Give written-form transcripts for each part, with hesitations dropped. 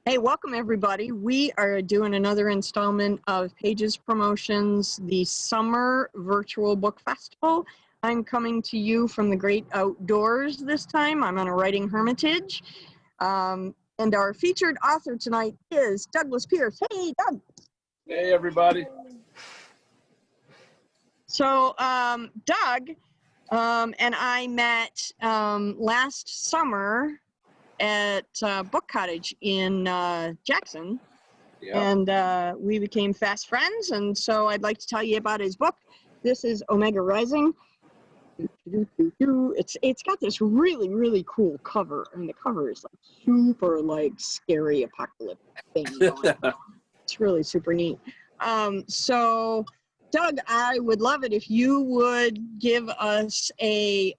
Hey, welcome everybody. We are doing another installment of Pages Promotions, the Summer Virtual Book Festival. I'm coming to you from the great outdoors this time. I'm on a writing hermitage. And our featured author tonight is Douglas Pierce. Hey, Doug. Hey, everybody. So, Doug and I met last summer at Book Cottage in Jackson. Yep. And we became fast friends, and so I'd like to tell you about his book. This is Omega Rising. It's got this really cool cover, and the cover is like super scary apocalyptic thing going on. It's really super neat. So Doug, I would love it if you would give us a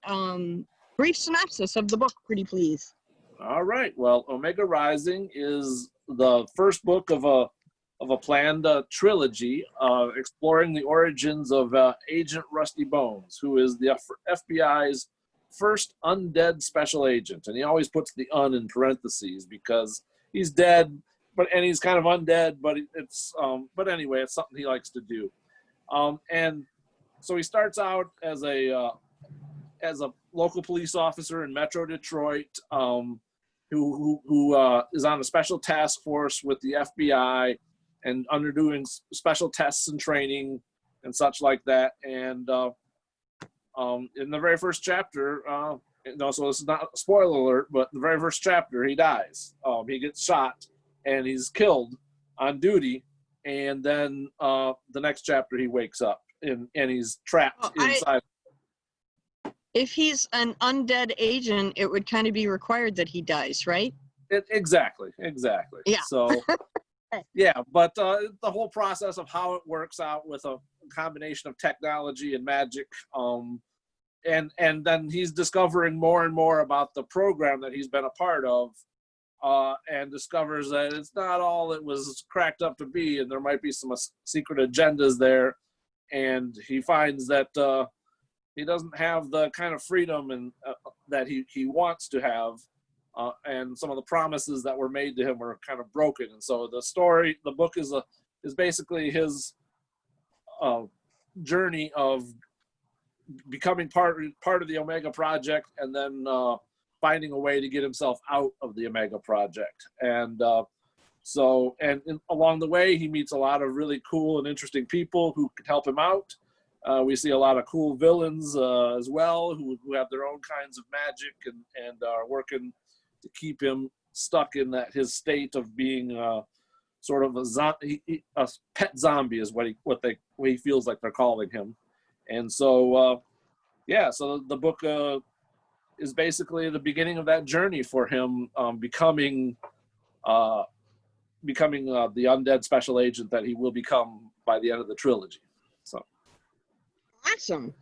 brief synopsis of the book, pretty please. All right. Well, Omega Rising is the first book of a planned trilogy exploring the origins of Agent Rusty Bones, who is the FBI's first undead special agent. And he always puts the "un" in parentheses because he's dead, and he's kind of undead. But but anyway, it's something he likes to do. And so he starts out as a local police officer in Metro Detroit. Who is on a special task force with the FBI and undergoing special tests and training and such like that. And in the very first chapter, so this is not a spoiler alert, but in the very first chapter, he dies. He gets shot and he's killed on duty. And then the next chapter, he wakes up and he's trapped inside. If he's an undead agent, it would kind of be required that he dies, right? Exactly. Yeah. So, yeah, but the whole process of how it works out with a combination of technology and magic, and then he's discovering more and more about the program that he's been a part of, and discovers that it's not all it was cracked up to be, and there might be some secret agendas there, and he finds that he doesn't have the kind of freedom and that he wants to have, and some of the promises that were made to him were kind of broken. And so the book is basically his journey of becoming part of the Omega Project, and then finding a way to get himself out of the Omega Project. And along the way, he meets a lot of really cool and interesting people who can help him out. We see a lot of cool villains as well who have their own kinds of magic and are working to keep him stuck in his state of being sort of a pet zombie is what he feels like they're calling him. And so so the book is basically the beginning of that journey for him, becoming the undead special agent that he will become by the end of the trilogy. So. Awesome.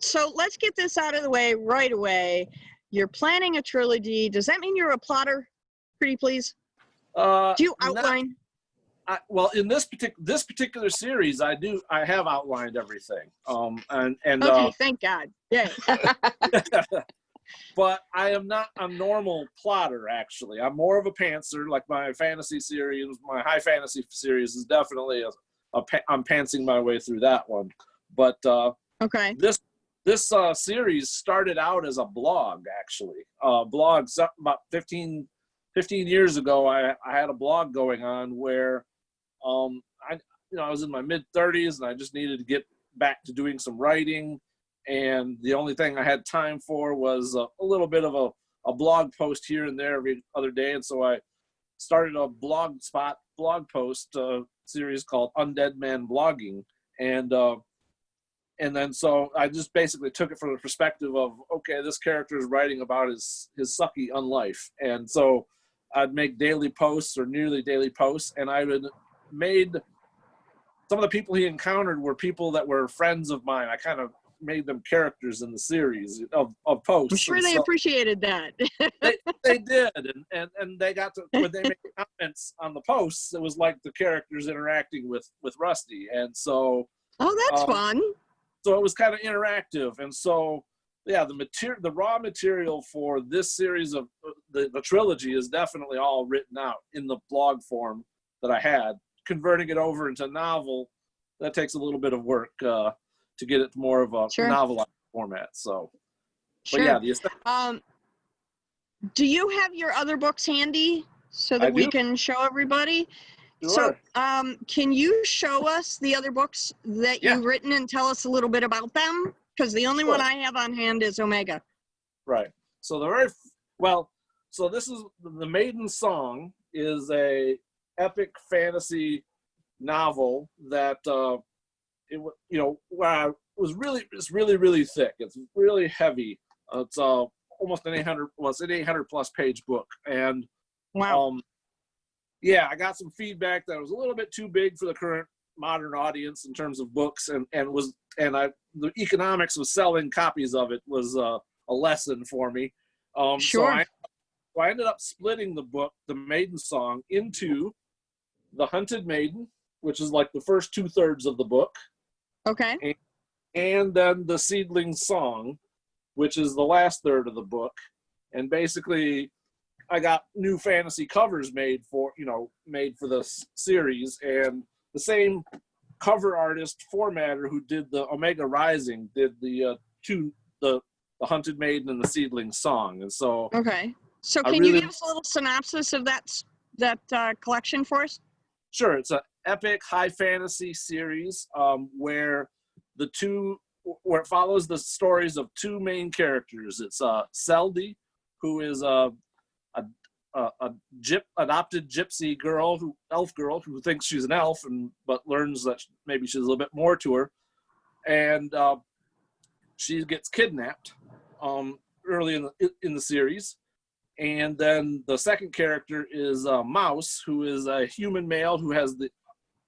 So let's get this out of the way right away. You're planning a trilogy. Does that mean you're a plotter? Pretty please. Do you outline? In this particular series, I do. I have outlined everything. Okay, thank God. Yeah. But I am not a normal plotter. Actually, I'm more of a pantser. Like my fantasy series, my high fantasy series is definitely I'm pantsing my way through that one. But okay. This series started out as a blog, actually. Blog about 15 years ago. I had a blog going on where I was in my mid-30s and I just needed to get back to doing some writing, and the only thing I had time for was a little bit of a blog post here and there every other day. And so I started a blog post series called Undead Man Blogging, and then so I just basically took it from the perspective of, okay, this character is writing about his sucky unlife, and so I'd make daily posts or nearly daily posts, and I would made some of the people he encountered were people that were friends of mine. I kind of made them characters in the series of posts. I'm sure they appreciated that. they did, and they got to, when they made comments on the posts, it was like the characters interacting with Rusty, and so that's fun. So it was kind of interactive, and so yeah, the raw material for this series of the trilogy is definitely all written out in the blog form that I had. Converting it over into novel, that takes a little bit of work to get it more of a novelized format. So, but yeah, do you have your other books handy so that we can show everybody? Sure. So, can you show us the other books that you've written and tell us a little bit about them? Because the only one I have on hand is Omega. Right. So so this is the Maiden Song is a epic fantasy novel that it's really thick. It's really heavy. It's almost an 800 plus page book, and wow. I got some feedback that it was a little bit too big for the current modern audience in terms of books, and the economics of selling copies of it was a lesson for me. So I ended up splitting the book, the Maiden Song, into the Hunted Maiden, which is like the first 2/3 of the book. Okay. And then the Seedling Song, which is the last third of the book. And basically, I got new fantasy covers made for the series, and the same cover artist formatter who did the Omega Rising did the Hunted Maiden and the Seedling Song. And so so can you give us a little synopsis of that collection for us? Sure. It's an epic high fantasy series where it follows the stories of two main characters. It's Seldy, who is adopted gypsy girl, elf girl, who thinks she's an elf, but learns that maybe she's a little bit more to her, and she gets kidnapped early in the series. And then the second character is Mouse, who is a human male who has the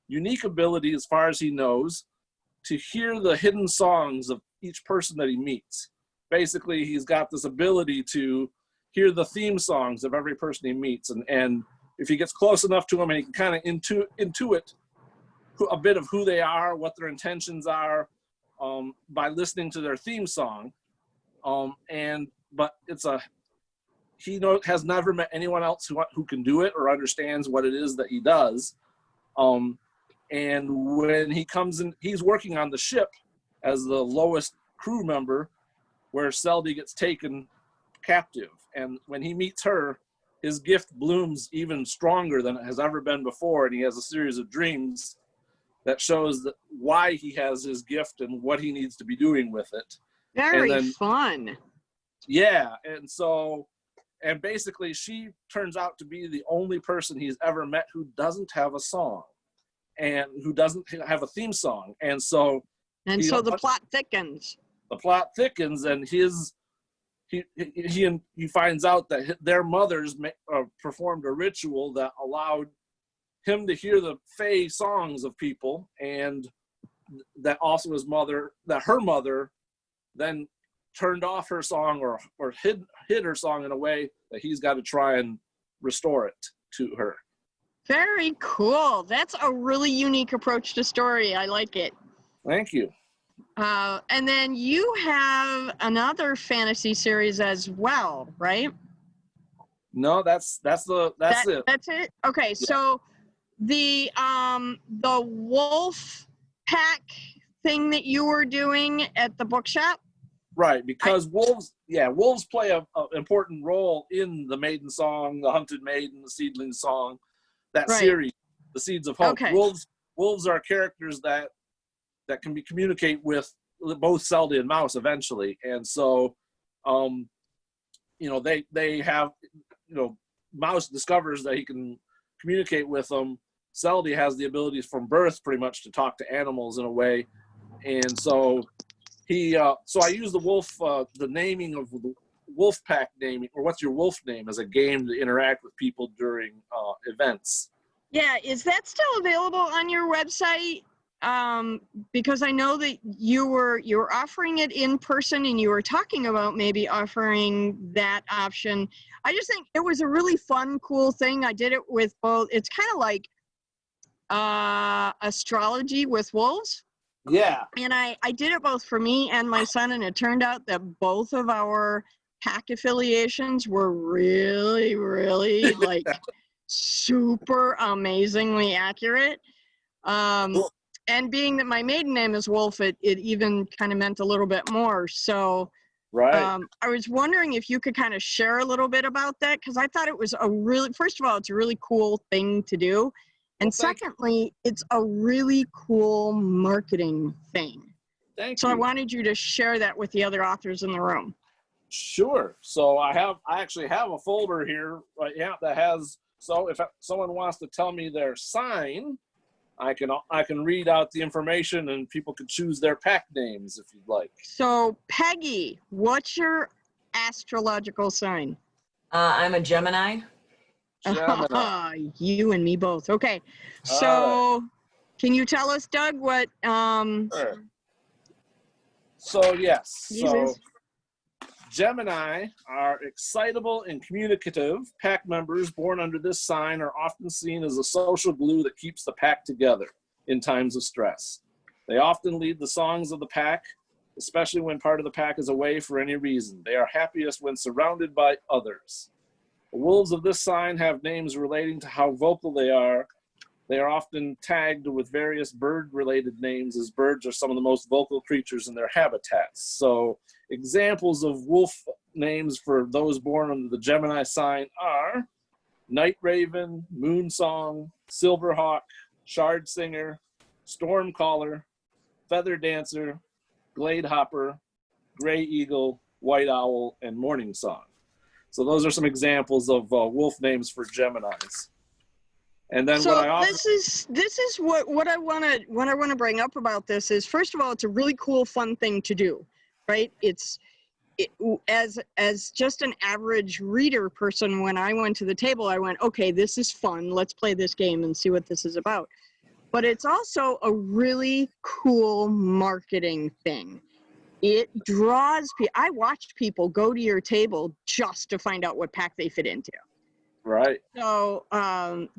unique ability, as far as he knows, to hear the hidden songs of each person that he meets. Basically, he's got this ability to hear the theme songs of every person he meets. And if he gets close enough to them, and he can kind of intuit a bit of who they are, what their intentions are, by listening to their theme song. But he has never met anyone else who can do it or understands what it is that he does. And when he comes in, he's working on the ship as the lowest crew member, where Seldy gets taken captive. And when he meets her, his gift blooms even stronger than it has ever been before. And he has a series of dreams that shows why he has his gift and what he needs to be doing with it. Very fun. Yeah. And basically she turns out to be the only person he's ever met who doesn't have a song and who doesn't have a theme song. And so the plot thickens. The plot thickens, and he finds out that their mothers performed a ritual that allowed him to hear the Fae songs of people, and that also her mother then turned off her song or hid her song in a way that he's got to try and restore it to her. Very cool. That's a really unique approach to story. I like it. Thank you. And then you have another fantasy series as well, right? No, that's it. That's it. Okay, yeah. So the wolf pack thing that you were doing at the bookshop. Right, because wolves play an important role in the Maiden Song, the Hunted Maiden, the Seedling Song, that series, the Seeds of Hope. Okay. Wolves are characters that can communicate with both Seldy and Mouse eventually, and so, they have, Mouse discovers that he can communicate with them. Seldy has the abilities from birth, pretty much, to talk to animals in a way, and so. So I use the wolf, the naming of the wolf pack naming, or what's your wolf name, as a game to interact with people during events. Yeah, is that still available on your website? Because I know that you were offering it in person, and you were talking about maybe offering that option. I just think it was a really fun, cool thing. I did it with both. It's kind of like astrology with wolves. Yeah. And I did it both for me and my son, and it turned out that both of our pack affiliations were really, really like super amazingly accurate. Cool. And being that my maiden name is Wolf, it even kind of meant a little bit more. So Right. I was wondering if you could kind of share a little bit about that, because I thought it was first of all, it's a really cool thing to do. Well, And secondly, it's a really cool marketing thing. thank So I you. wanted you to share that with the other authors in the room. Sure. So I actually have a folder here right now that has, so if someone wants to tell me their sign, I can read out the information and people can choose their pack names if you'd like. So Peggy, what's your astrological sign? I'm a Gemini. Gemini. You and me both. Okay. So All right. can you tell us, Doug, what Sure. So yes, Jesus. Gemini are excitable and communicative. Pack members born under this sign are often seen as a social glue that keeps the pack together in times of stress. They often lead the songs of the pack, especially when part of the pack is away for any reason. They are happiest when surrounded by others. The wolves of this sign have names relating to how vocal they are. They are often tagged with various bird-related names, as birds are some of the most vocal creatures in their habitats. So examples of wolf names for those born under the Gemini sign are Night Raven, Moon Song, Silverhawk, Shard Singer, Storm Caller, Feather Dancer, Glade Hopper, Gray Eagle, White Owl, and Morning Song. So those are some examples of wolf names for Geminis. And then So what I often, this is what I want to bring up about this is, first of all, it's a really cool, fun thing to do, right? As just an average reader person, when I went to the table, I went, okay, this is fun. Let's play this game and see what this is about. But it's also a really cool marketing thing. It draws people. I watched people go to your table just to find out what pack they fit into. right. So,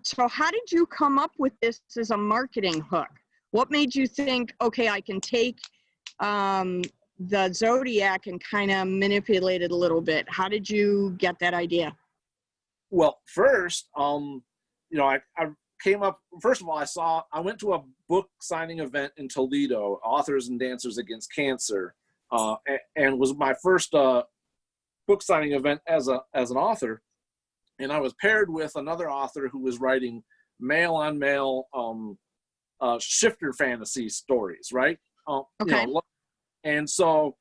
so how did you come up with this as a marketing hook? What made you think, okay, I can take the zodiac and kind of manipulate it a little bit? How did you get that idea? Well, first, I came up, first of all, I went to a book signing event in Toledo, Authors and Dancers Against Cancer, and was my first book signing event as an author. And I was paired with another author who was writing male-on-male shifter fantasy stories, right? Okay. And so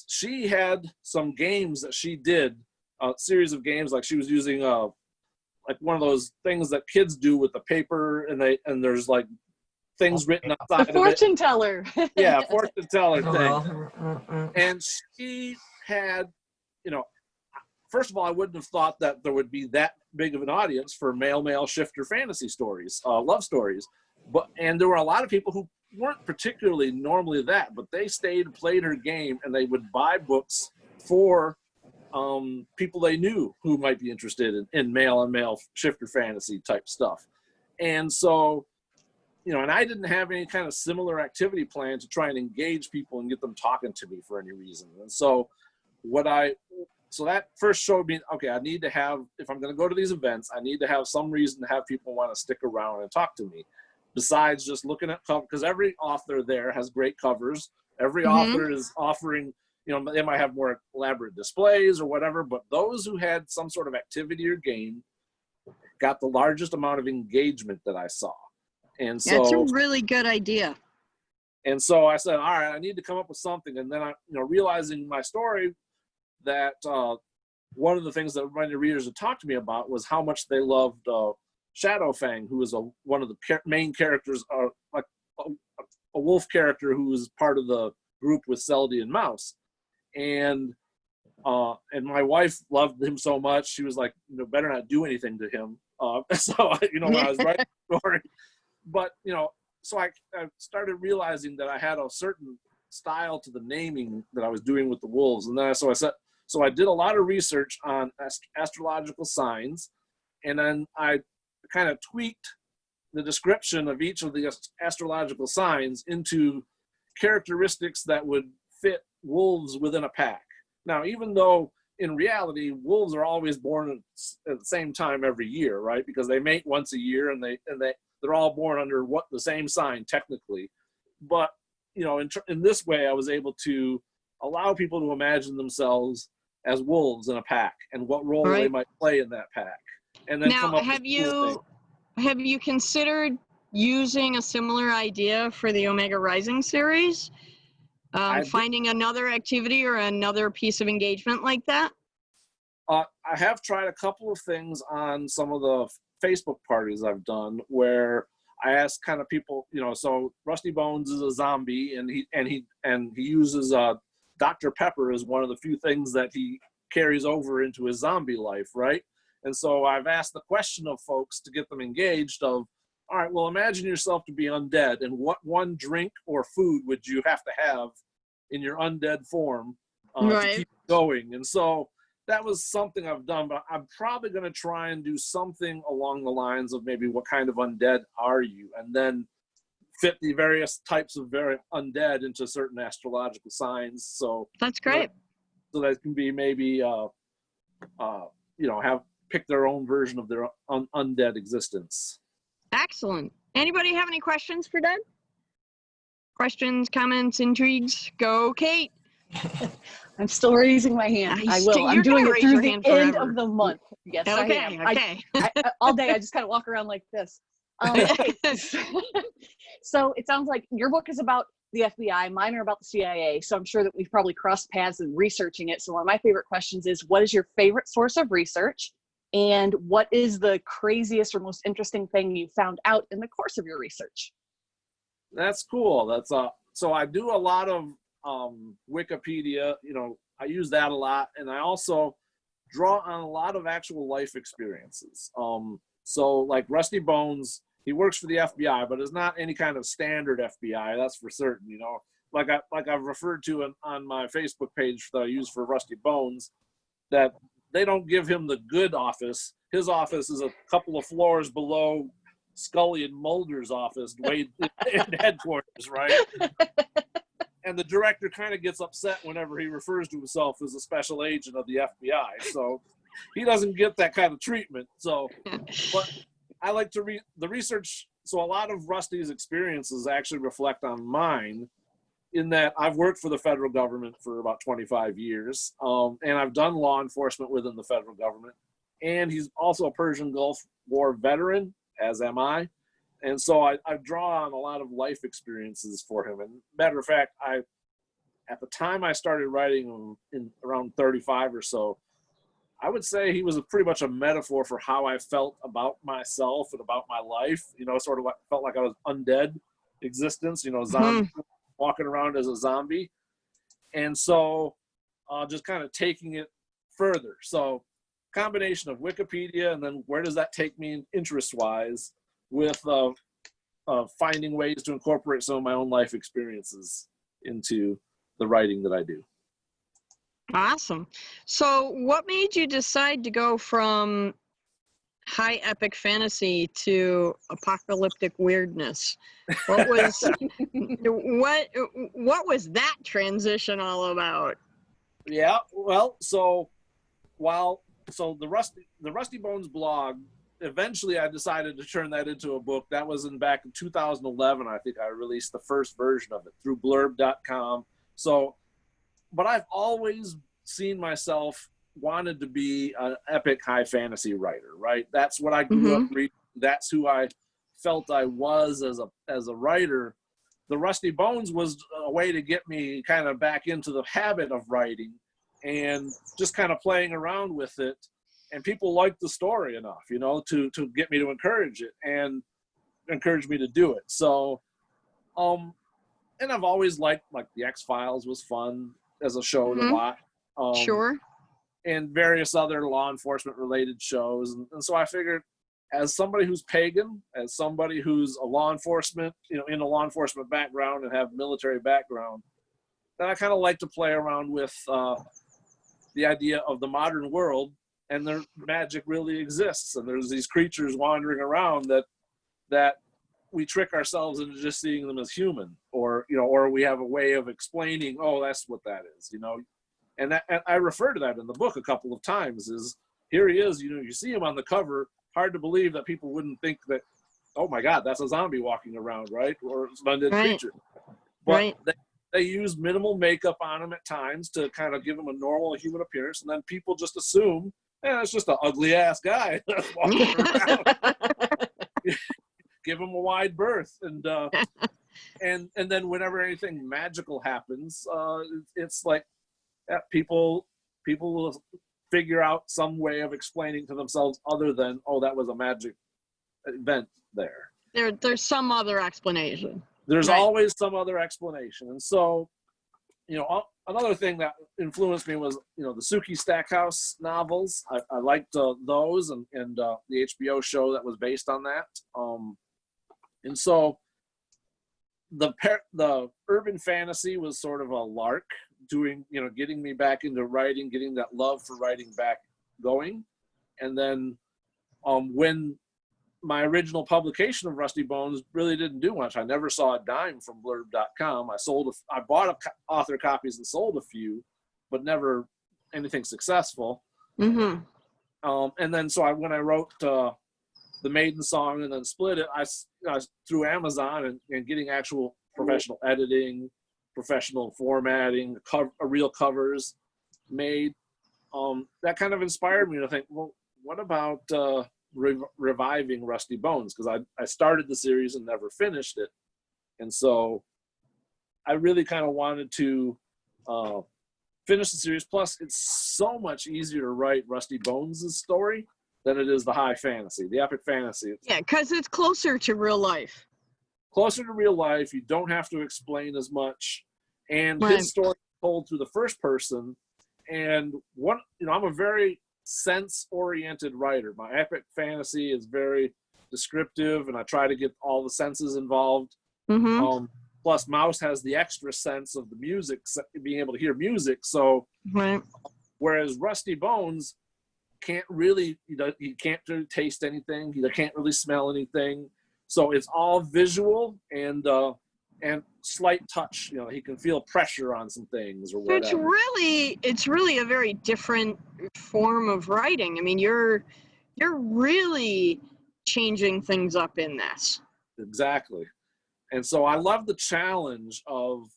she had some games that she did, a series of games, like she was using like one of those things that kids do with the paper, and there's like things written outside The fortune teller. Yeah, fortune teller thing. Well, And she had, first of all, I wouldn't have thought that there would be that big of an audience for male shifter fantasy stories, love stories. And there were a lot of people who weren't particularly normally that, but they stayed and played her game, and they would buy books for people they knew who might be interested in male shifter fantasy type stuff. And so, and I didn't have any kind of similar activity plan to try and engage people and get them talking to me for any reason. And so so that first showed me, okay, I need to have, if I'm going to go to these events, I need to have some reason to have people want to stick around and talk to me, besides just looking at cover, because every author there has great covers. Every author is offering, they might have more elaborate displays or whatever, but those who had some sort of activity or game got the largest amount of engagement that I saw. And so That's a really good idea. And so I said, all right, I need to come up with something. And then realizing my story, that one of the things that many readers would talk to me about was how much they loved Shadowfang, who is one of the main characters, like a wolf character who was part of the group with Seldy and Mouse. And my wife loved him so much, she was like, better not do anything to him. So, when I was writing the story, but, so I started realizing that I had a certain style to the naming that I was doing with the wolves. And then so I did a lot of research on astrological signs, and then I kind of tweaked the description of each of the astrological signs into characteristics that would fit wolves within a pack. Now, even though in reality, wolves are always born at the same time every year, right? Because they mate once a year, and they're all born under the same sign technically. But you know, in this way, I was able to allow people to imagine themselves as wolves in a pack and what role they might play in that pack, and then Now, come up with cool things. have you considered using a similar idea for the Omega Rising series? Finding another activity or another piece of engagement like that? I have tried a couple of things on some of the Facebook parties I've done where I ask kind of people, you know, so Rusty Bones is a zombie, and he uses Dr. Pepper as one of the few things that he carries over into his zombie life, right? And so I've asked the question of folks to get them engaged of, all right, well, imagine yourself to be undead, and what one drink or food would you have to have in your undead form to keep going? And so that was something I've done, but I'm probably going to try and do something along the lines of maybe what kind of undead are you, and then fit the various types of very undead into certain astrological signs. So that's great. So that can be maybe, you know, pick their own version of their undead existence. Excellent. Anybody have any questions for Doug? Questions, comments, intrigues? Go, Kate. I'm still raising my hand. I will. I'm doing it through the end of the month. Yes, okay, I am. Okay. All day, I just kind of walk around like this. So it sounds like your book is about the FBI. Mine are about the CIA. So I'm sure that we've probably crossed paths in researching it. So one of my favorite questions is, what is your favorite source of research? And what is the craziest or most interesting thing you found out in the course of your research? That's cool. That's so I do a lot of Wikipedia, you know, I use that a lot, and I also draw on a lot of actual life experiences. So like Rusty Bones, he works for the FBI, but it's not any kind of standard FBI, that's for certain. You know, like I've referred to on my Facebook page that I use for Rusty Bones, that they don't give him the good office. His office is a couple of floors below Scully and Mulder's office, way in headquarters, right? And the director kind of gets upset whenever he refers to himself as a special agent of the FBI. So he doesn't get that kind of treatment. So, but I like to read the research. So a lot of Rusty's experiences actually reflect on mine, in that I've worked for the federal government for about 25 years. And I've done law enforcement within the federal government. And he's also a Persian Gulf War veteran, as am I. And so I draw on a lot of life experiences for him. And matter of fact, at the time I started writing him in around 35 or so, I would say he was pretty much a metaphor for how I felt about myself and about my life. You know, sort of felt like I was undead existence, you know, zombie, walking around as a zombie. And so just kind of taking it further. So combination of Wikipedia, and then where does that take me interest-wise, with finding ways to incorporate some of my own life experiences into the writing that I do. Awesome. So what made you decide to go from high epic fantasy to apocalyptic weirdness? What was what was that transition all about? Yeah, well, so the Rusty Bones blog, eventually I decided to turn that into a book. That was back in 2011. I think I released the first version of it through blurb.com. So, but I've always seen myself wanted to be an epic high fantasy writer, right? That's what I grew up reading. That's who I felt I was as a writer. The Rusty Bones was a way to get me kind of back into the habit of writing and just kind of playing around with it. And people liked the story enough, you know, to get me to encourage it and encourage me to do it. So, and I've always liked, like, the X-Files was fun as a show to watch. Sure. And various other law enforcement related shows. And so I figured, as somebody who's pagan, as somebody who's a law enforcement, you know, in a law enforcement background and have military background, that I kind of like to play around with the idea of the modern world, and their magic really exists. And there's these creatures wandering around that that we trick ourselves into just seeing them as human, or or we have a way of explaining, oh, that's what that is, and I refer to that in the book a couple of times. Is here he is, you see him on the cover, hard to believe that people wouldn't think that, oh my God, that's a zombie walking around, right, or an undead creature. But they use minimal makeup on him at times to kind of give him a normal human appearance, and then people just assume, it's just an ugly ass guy walking around. Give him a wide berth, and then whenever anything magical happens, it's like people will figure out some way of explaining to themselves other than, oh, that was a magic event there. There's some other explanation. There's always some other explanation, and so another thing that influenced me was the Suki Stackhouse novels. I liked those and the HBO show that was based on that. And so the urban fantasy was sort of a lark, getting me back into writing, getting that love for writing back going. And then when my original publication of Rusty Bones really didn't do much, I never saw a dime from blurb.com. I bought author copies and sold a few, but never anything successful. Mm-hmm. And then when I wrote the Maiden Song and then split it, I through Amazon and getting actual professional editing, professional formatting, real covers made. That kind of inspired me to think, well, what about reviving Rusty Bones? Because I started the series and never finished it, and so I really kind of wanted to finish the series. Plus, it's so much easier to write Rusty Bones' story than it is the high fantasy, the epic fantasy. Yeah, because it's closer to real life. Closer to real life. You don't have to explain as much. And his story told through the first person. And I'm a very sense-oriented writer. My epic fantasy is very descriptive, and I try to get all the senses involved. Mm-hmm. Plus, Mouse has the extra sense of the music, being able to hear music. So, whereas Rusty Bones can't really, he can't really taste anything. He can't really smell anything. So it's all visual and slight touch. He can feel pressure on some things or whatever. It's really a very different form of writing. I mean, you're really changing things up in this. Exactly. And so I love the challenge of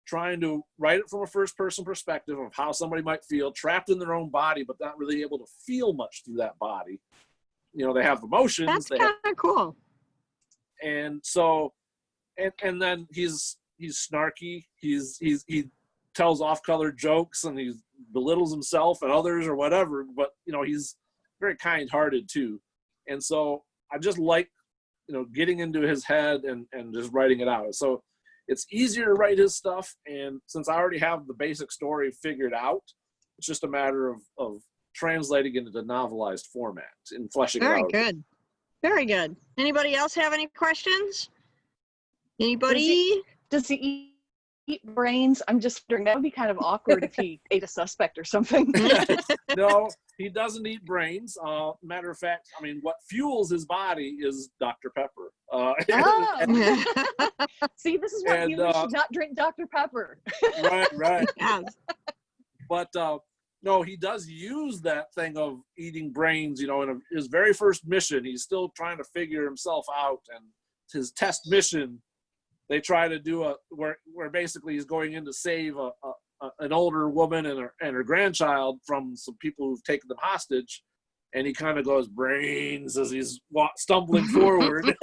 trying to write it from a first-person perspective of how somebody might feel trapped in their own body, but not really able to feel much through that body. They have emotions. That's kind of cool. And so, and then he's snarky. He tells off-color jokes, and he belittles himself and others or whatever. But he's very kind-hearted too. And so I just like getting into his head and just writing it out. So it's easier to write his stuff, and since I already have the basic story figured out, it's just a matter of translating it into novelized format and fleshing it out. Very good. Very good. Anybody else have any questions? Anybody? Does he eat brains? I'm just wondering. That would be kind of awkward if he ate a suspect or something. No, he doesn't eat brains. Matter of fact, I mean, what fuels his body is Dr. Pepper. See, this is why humans should not drink Dr. Pepper. Right. Yes. But no, he does use that thing of eating brains. In his very first mission, he's still trying to figure himself out, and his test mission, they try to do where basically he's going in to save an older woman and her grandchild from some people who've taken them hostage, and he kind of goes brains as he's stumbling forward,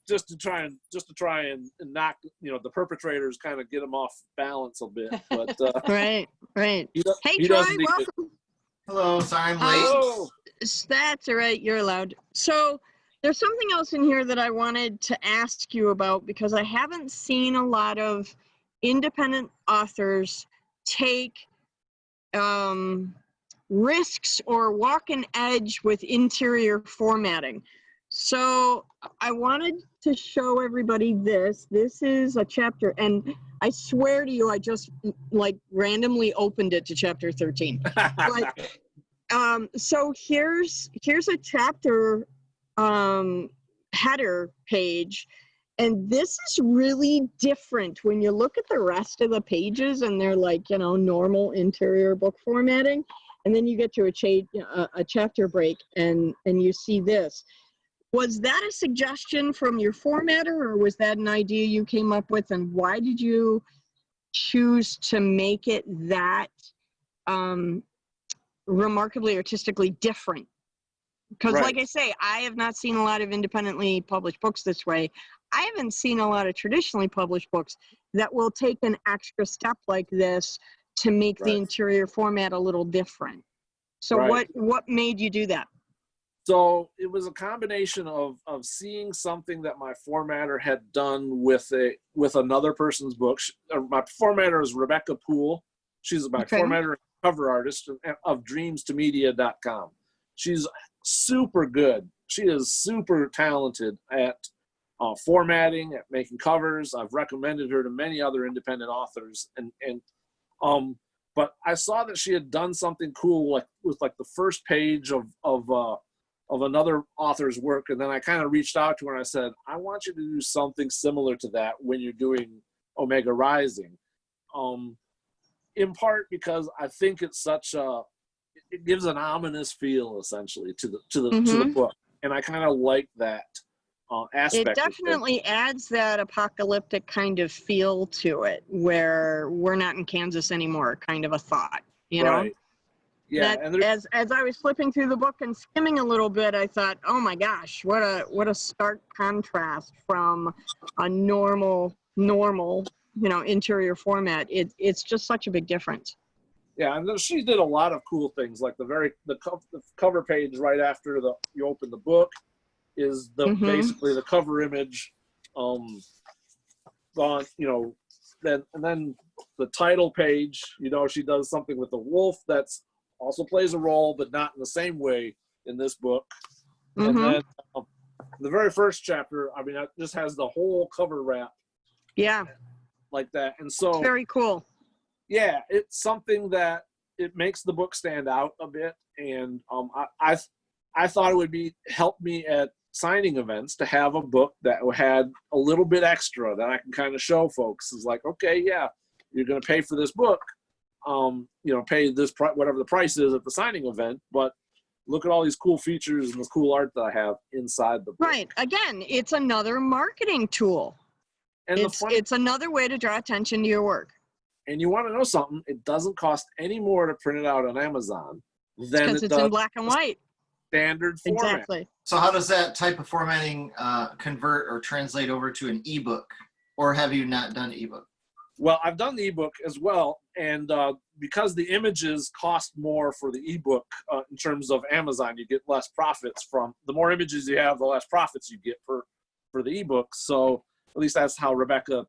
just to try and knock the perpetrators, kind of get them off balance a bit. But right. Hey, he Troy, doesn't welcome. Hello, sorry I'm late. That's all right. You're allowed. So there's something else in here that I wanted to ask you about, because I haven't seen a lot of independent authors take risks or walk an edge with interior formatting. So I wanted to show everybody this. This is a chapter, and I swear to you, I just randomly opened it to chapter 13. But, so here's a chapter header page. And this is really different when you look at the rest of the pages and they're like, you know, normal interior book formatting. And then you get to a chapter break and you see this. Was that a suggestion from your formatter, or was that an idea you came up with? And why did you choose to make it that remarkably artistically different? Because like I say, I have not seen a lot of independently published books this way. I haven't seen a lot of traditionally published books that will take an extra step like this to make the interior format a little different. So what made you do that? So it was a combination of seeing something that my formatter had done with another person's book. My formatter is Rebecca Poole. She's my formatter and cover artist of dreamstomedia.com. She's super good. She is super talented at formatting, at making covers. I've recommended her to many other independent authors, but I saw that she had done something cool with the first page of another author's work, and then I kind of reached out to her and I said, I want you to do something similar to that when you're doing Omega Rising, in part because I think it's it gives an ominous feel essentially to the book, and I kind of like that aspect. It definitely adds that apocalyptic kind of feel to it, where we're not in Kansas anymore, kind of a thought, you know? Yeah, that, as I was flipping through the book and skimming a little bit, I thought, oh my gosh, what a stark contrast from a normal, you know, interior format. It's just such a big difference. Yeah, and then she did a lot of cool things, like the cover page right after you open the book is basically the cover image, you know, and then the title page, you know, she does something with the wolf that's also plays a role, but not in the same way in this book. And then the very first chapter, I mean, it just has the whole cover wrap. Yeah. Like that. And so. It's very cool. Yeah, it's something that it makes the book stand out a bit. And I thought it would help me at signing events to have a book that had a little bit extra that I can kind of show folks. It's like, okay, yeah, you're going to pay for this book. You know, pay this whatever the price is at the signing event, but look at all these cool features and this cool art that I have inside the book. Right. Again, it's another marketing tool. And it's another way to draw attention to your work. And you want to know something? It doesn't cost any more to print it out on Amazon than because it's in black and white. Standard format. Exactly. So how does that type of formatting convert or translate over to an ebook? Or have you not done ebook? Well, I've done the ebook as well, and because the images cost more for the ebook in terms of Amazon, you get less profits from the more images you have, the less profits you get for the ebook. So at least that's how Rebecca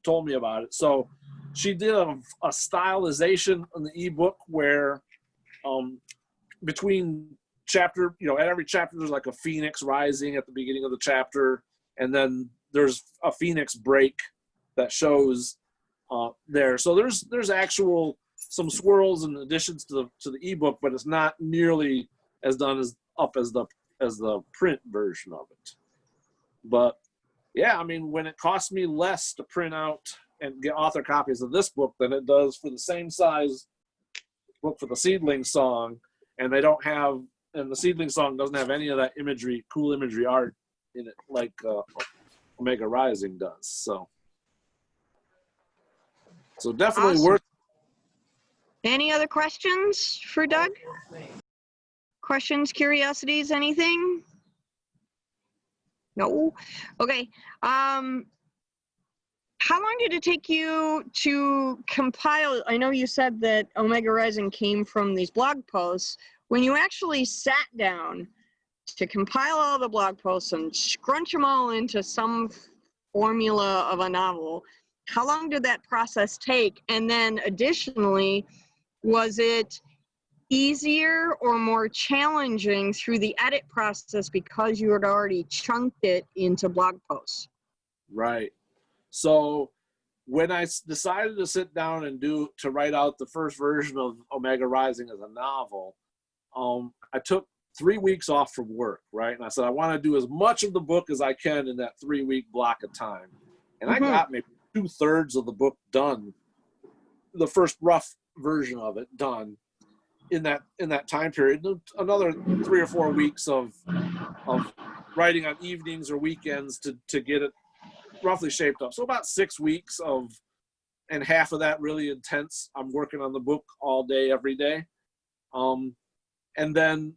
told me about it. So she did a stylization in the ebook where between chapter, you know, at every chapter there's like a phoenix rising at the beginning of the chapter, and then there's a phoenix break that shows there. So there's actual some swirls and additions to the ebook, but it's not nearly as done as the print version of it. But yeah, I mean, when it costs me less to print out and get author copies of this book than it does for the same size book for the Seedling Song, and the Seedling Song doesn't have any of that cool imagery art in it like Omega Rising does. So definitely awesome. worth. Any other questions for Doug? Questions, curiosities, anything? No? Okay. How long did it take you to compile? I know you said that Omega Rising came from these blog posts. When you actually sat down to compile all the blog posts and scrunch them all into some formula of a novel, how long did that process take? And then additionally, was it easier or more challenging through the edit process because you had already chunked it into blog posts? Right. So when I decided to sit down and to write out the first version of Omega Rising as a novel, I took 3 weeks off from work, right? And I said, I want to do as much of the book as I can in that 3-week block of time. And I got maybe 2/3 of the book done, the first rough version of it done in that time period. Another 3 or 4 weeks of writing on evenings or weekends to get it roughly shaped up. So about 6 weeks and half of that really intense. I'm working on the book all day, every day. And then,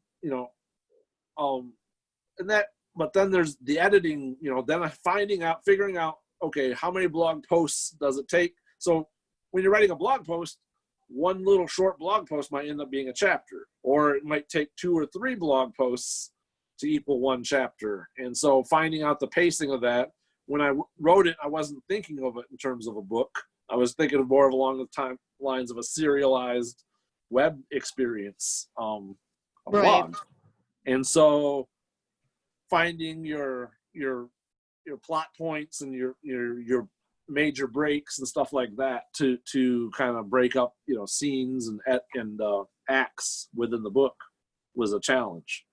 but then there's the editing, then figuring out, okay, how many blog posts does it take? So when you're writing a blog post, one little short blog post might end up being a chapter, or it might take 2 or 3 blog posts to equal one chapter. And so finding out the pacing of that, when I wrote it, I wasn't thinking of it in terms of a book. I was thinking of more along the lines of a serialized web experience, a blog. And so finding your plot points and your major breaks and stuff like that to kind of break up, scenes and acts within the book was a challenge.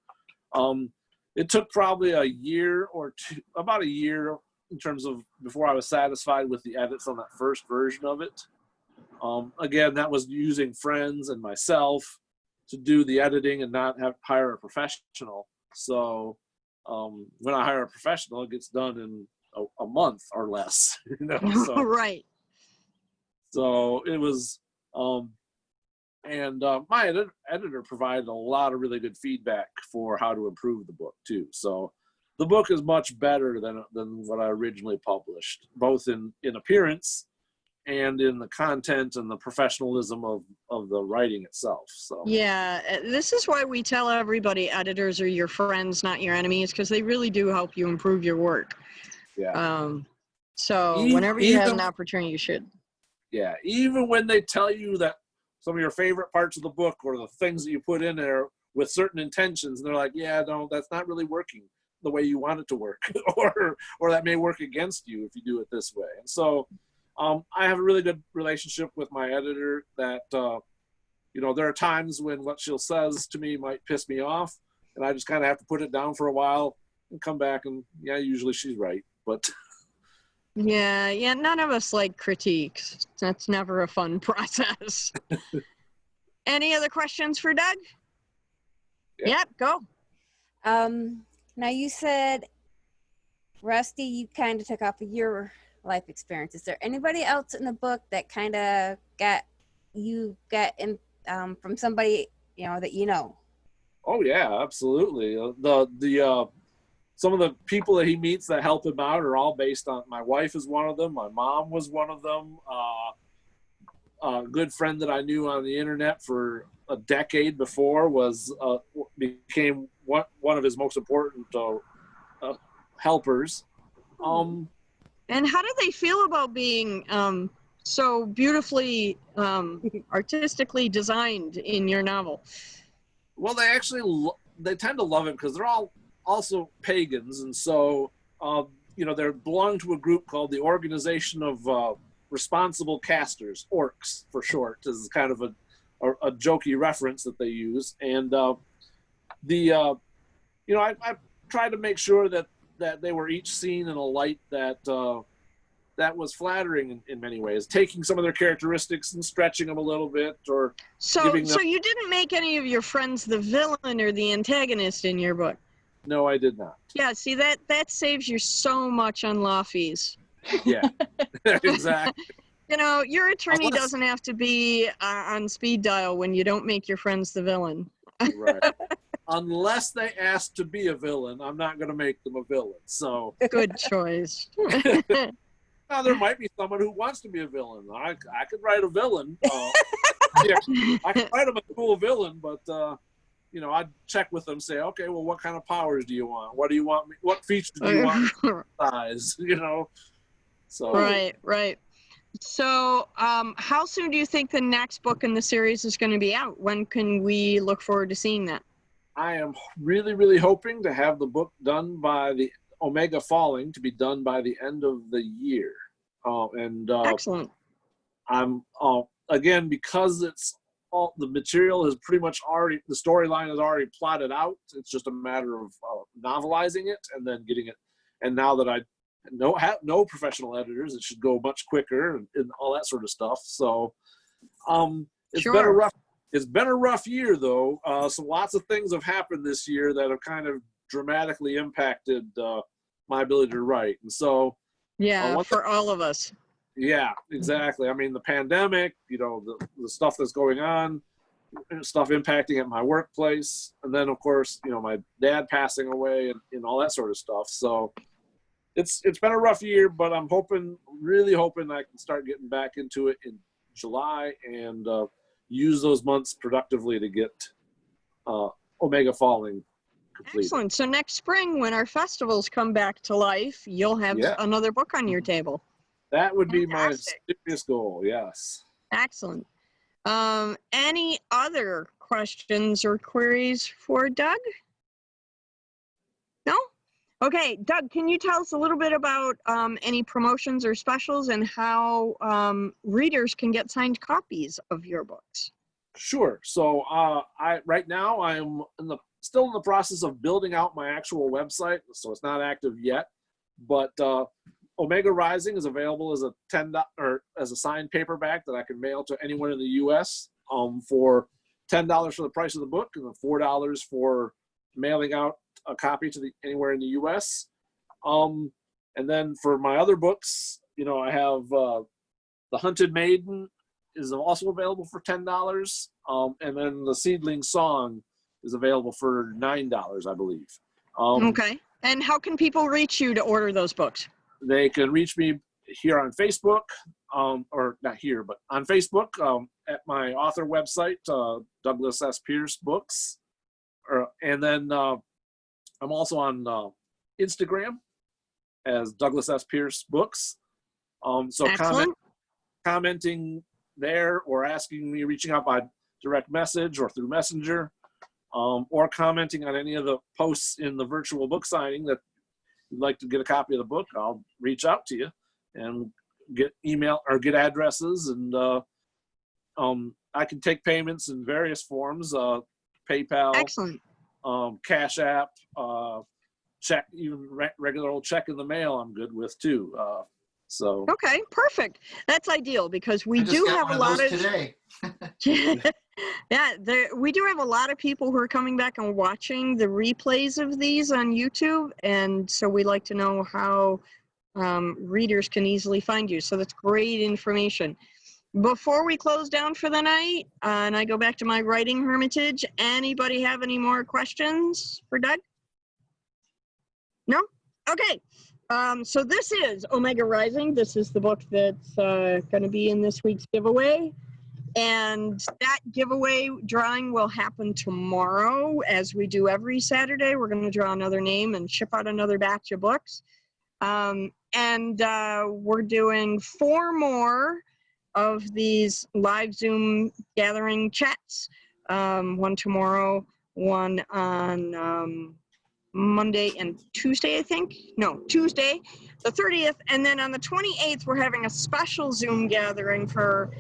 It took probably a year or two, about a year in terms of before I was satisfied with the edits on that first version of it. Again, that was using friends and myself to do the editing and not hire a professional. So when I hire a professional, it gets done in a month or less. So, Right. So it was, my editor provided a lot of really good feedback for how to improve the book too. So the book is much better than what I originally published, both in appearance and in the content and the professionalism of the writing itself. So Yeah, this is why we tell everybody editors are your friends, not your enemies, because they really do help you improve your work. Yeah. So whenever you have an opportunity, you should. Yeah, even when they tell you that some of your favorite parts of the book or the things that you put in there with certain intentions, and they're like, yeah, no, that's not really working the way you want it to work, or that may work against you if you do it this way. And so I have a really good relationship with my editor that, there are times when what she'll says to me might piss me off, and I just kind of have to put it down for a while and come back and, yeah, usually she's right. But yeah, none of us like critiques. That's never a fun process. Any other questions for Doug? Yep, go. Now you said, Rusty, you kind of took off of your life experience. Is there anybody else in the book that kind of got in from somebody that you know? Oh yeah, absolutely. The some of the people that he meets that help him out are all based on, my wife is one of them, my mom was one of them, a good friend that I knew on the internet for a decade before became one of his most important helpers. And how do they feel about being so beautifully artistically designed in your novel? Well, they tend to love it because they're all also pagans, and so they belong to a group called the Organization of Responsible Casters, orcs for short, is kind of a jokey reference that they use. And I tried to make sure that they were each seen in a light that was flattering in many ways, taking some of their characteristics and stretching them a little bit, or so you didn't make any of your friends the villain or the antagonist in your book? No, I did not. Yeah, see, that saves you so much on law fees. Yeah, exactly. Your attorney doesn't have to be on speed dial when you don't make your friends the villain. Right. Unless they ask to be a villain, I'm not going to make them a villain. So good choice. Now, there might be someone who wants to be a villain. I could write a villain. Yeah, I could write them a cool villain, but I'd check with them, say, okay, well, what kind of powers do you want? What do you want? What features do you want? Size, So right. So, how soon do you think the next book in the series is going to be out? When can we look forward to seeing that? I am really, really hoping to have the book done by the Omega Falling to be done by the end of the year. Excellent. I'm again, because it's all the material is pretty much already, the storyline is already plotted out. It's just a matter of novelizing it and then getting it. And now that I have no professional editors, it should go much quicker and all that sort of stuff. So it's Sure. been a rough year though. So lots of things have happened this year that have kind of dramatically impacted my ability to write. And so Yeah, for all of us. yeah, exactly. I mean, the pandemic, you know, the stuff that's going on, stuff impacting at my workplace, and then of course, you know, my dad passing away and all that sort of stuff. So it's been a rough year, but I'm really hoping I can start getting back into it in July and use those months productively to get Omega Falling completed. Excellent. So next spring, when our festivals come back to life, you'll have Yeah. another book on your table. That would be my Fantastic. serious goal, yes. Excellent. Any other questions or queries for Doug? No? Okay, Doug, can you tell us a little bit about any promotions or specials and how readers can get signed copies of your books? Sure. So right now I'm still in the process of building out my actual website, so it's not active yet. But Omega Rising is available as a as a signed paperback that I can mail to anyone in the U.S. For $10 for the price of the book, and then $4 for mailing out a copy to anywhere in the U.S. And then for my other books, you know, I have The Hunted Maiden is also available for $10, and then The Seedling Song is available for $9, I believe. Okay. And how can people reach you to order those books? They can reach me here on Facebook, or not here, but on Facebook at my author website, Douglas S. Pierce Books. And then I'm also on Instagram as Douglas S. Pierce Books. So commenting there or asking me, reaching out by direct message or through Messenger, or commenting on any of the posts in the virtual book signing that you'd like to get a copy of the book, I'll reach out to you and get email or get addresses. And I can take payments in various forms, PayPal, Excellent. Cash App, check, even regular old check in the mail I'm good with too. So Okay, perfect. That's ideal because we I just do got have one a lot those of today. yeah, we do have a lot of people who are coming back and watching the replays of these on YouTube, and so we like to know how readers can easily find you. So that's great information. Before we close down for the night, and I go back to my writing hermitage, anybody have any more questions for Doug? No? Okay. So this is Omega Rising. This is the book that's going to be in this week's giveaway. And that giveaway drawing will happen tomorrow, as we do every Saturday. We're going to draw another name and ship out another batch of books. And we're doing 4 more of these live Zoom gathering chats. One tomorrow, one on Monday and Tuesday, I think. No, Tuesday, the 30th. And then on the 28th, we're having a special Zoom gathering for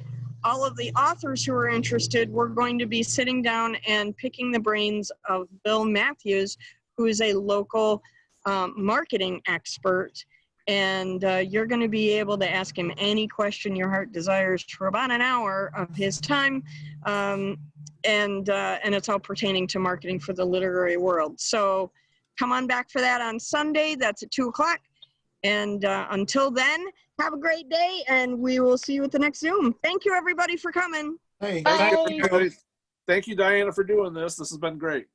all of the authors who are interested. We're going to be sitting down and picking the brains of Bill Matthews, who is a local marketing expert. And you're going to be able to ask him any question your heart desires for about an hour of his time. And it's all pertaining to marketing for the literary world. So come on back for that on Sunday. That's at 2 o'clock. And until then, have a great day, and we will see you at the next Zoom. Thank you, everybody, for coming. Hey, Bye. thank you, Diana, for doing this. This has been great.